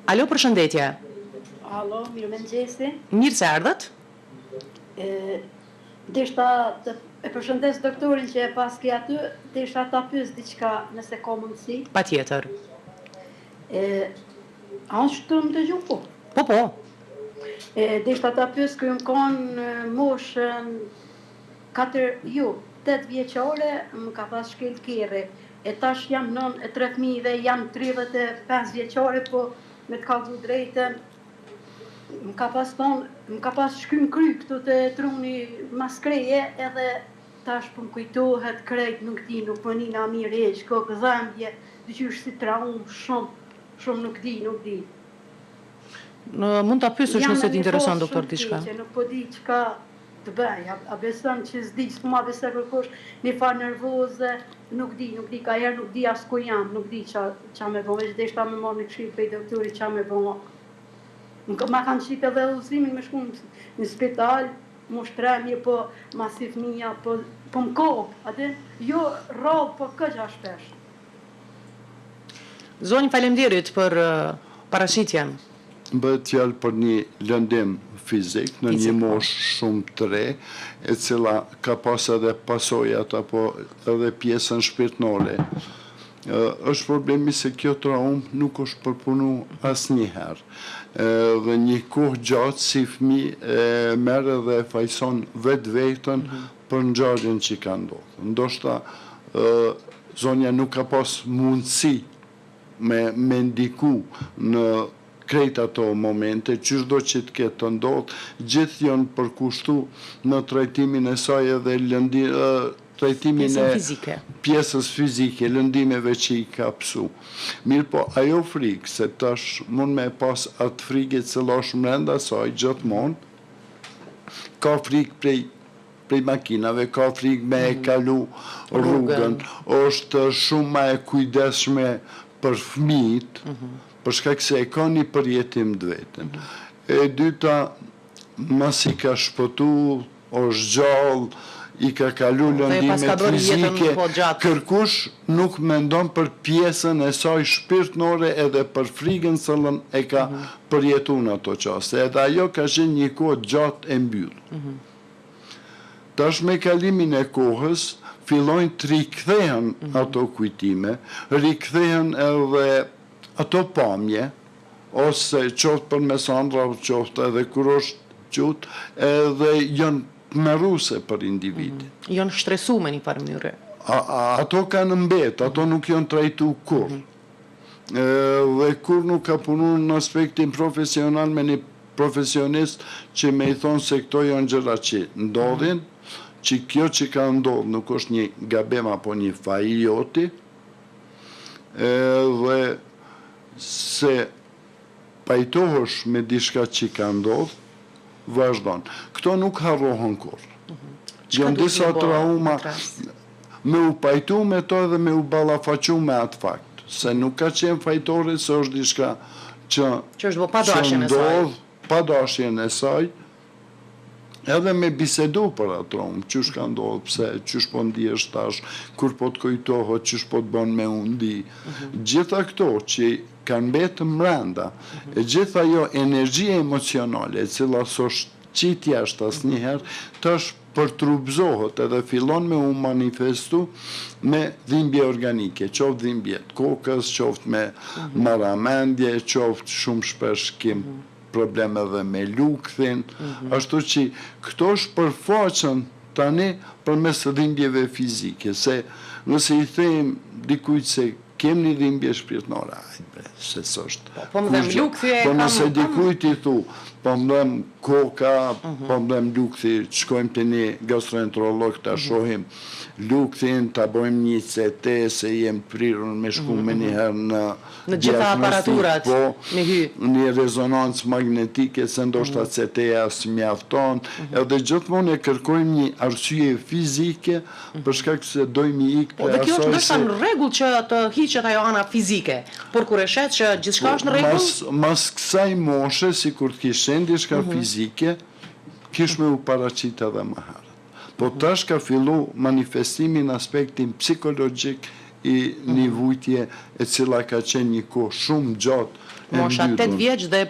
Alo, përshëndetje. Alo, mirëmëngjesi. Mirë se ardhët. Deshta e përshëndes doktorin që e paski aty, deshta ta pyes diçka nëse ka mundësi. Patjetër. A është më dëgju po? Po. Deshta ta pyes kë më kanë moshën 8 vjeçare, më ka pas shkel kerri. E tash jam nën e 3 fëmijëve, jam 35 vjeçare, po me të kallëzu drejtën, më ka pas shkym kry këtu të truni maskreje, edhe tash po më kujtohet krejt nuk di, nuk po nina mirë heq, kokë dhëmbje, dyqysh si traum, shumë nuk di. Mund ta pyesësh nëse t'intereson doktor diçka. Nuk po di çka të bëj, a beson që s'di, s'ma besoj kërkosh një farë nervoze, nuk di, ka herë nuk di as ku jam, nuk di qa me bo, veç deshta me marrë një këshill prej doktorit qa me bo. Ma kanë qikë edhe udhëzimin me shku në spital, mu shtremje, po masi fëmija, po më kopë, atë, jo rrallë, po këgja shpesh. Zonjë, faleminderit për parashitjen. Bëhet fjalë për një lëndim fizik në një moshë shumë të re, e cila ka pas edhe pasojat apo edhe pjesën shpirtnore. Është problemi se kjo traumë nuk është përpunu asnjëherë. Dhe një kohë gjatë si fëmijë merr dhe fajson vetën për ngjarjen që ka ndodhur. Ndoshta zonja nuk ka pas mundësi me ndiku në krejt ato momente, çdo që të ketë të ndodhë, gjithë janë përkushtu në trajtimin e saj edhe trajtimin e pjesës fizike, lëndimeve që i ka pësu. Mirë po, ajo frikë, se tash mund me pas atë frikë që është mrenda saj gjithmonë, ka frikë prej makinave, ka frikë me e kalu rrugën, është shumë ma e kujdesshme për fëmijët, për shkak se e ka një përjetim të vetën. E dyta, mas i ka shpëtu, është gjallë, i ka kalu lëndimet fizike, kërkush nuk mendon për pjesën e saj shpirtnore edhe për frikën sëllën e ka përjetu në ato qaste. Edhe ajo ka qenë një kohë gjatë e mbyllë. Tash me kalimin e kohës, fillojnë të rikthehen ato kujtime, rikthehen edhe ato pamje, ose qoftë për mesandra, qoftë edhe kur është qut, edhe janë merruse për individin. Janë shtresu me një farë mënyrë. Ato kanë mbet, ato nuk janë trajtu kur. Dhe kur nuk ka punu në aspektin profesional me një profesionist që me i thonë se këto janë gjëra që ndodhin, që kjo që ka ndodhë nuk është një gabim apo një faji joti, dhe se pajtohësh me dishka që ka ndodhë, vazhdon. Këto nuk harrohen kur. Janë disa trauma me u pajtu me to edhe me u ballafaqu me atë fakt. Se nuk ka qenë fajtori, se është dishka që ndodhë, pa dashjen e saj, edhe me bisedu për atë traumë, qysh ka ndodhë, pse, qysh po ndihesh tash, kur po të kujtohet, qysh po të bën me undi. Gjitha këto që kanë betë mrenda, e gjitha jo energjia emocionale, e cila s'është qitë jashtë asnjëherë, tash përtrupzohet edhe fillon me u manifestu me dhimbje organike, qoftë dhimbje të kokës, qoftë me marramendje, qoftë shumë shpesh kim probleme dhe me lukthin, ashtu që këto shpërfaqen tani përmes dhimbjeve fizike, se nëse i thejmë dikujt se kem një dhimbje shpirtnore, se s'është. Po më dhem lukthi po nëse dikujt i thu, po më dhem koka, po më dhem lukthi, shkojmë të një gastroenterolog të shohim lukthin, të bojmë një CT, se jem prirur me shku me njëherë në gjitha aparaturat, me hy. Një rezonancë magnetike, se ndoshta CT-ja së mjafton, edhe gjithmonë e kërkojmë një arsye fizike, për shkak se dojmë i ikë dhe kjo është ndoshta në rregull që të hiqet ajo ana fizike, por kur e shet që gjithçka është në rregull? Mas kësaj moshe, si kur të kishen diçka fizike, kish me u paraqit edhe më herët. Po tash ka fillu manifestimi në aspektin psikologjik i një vujtje e cila ka qenë një kohë shumë gjatë mosha mbyllur. 8 vjeç dhe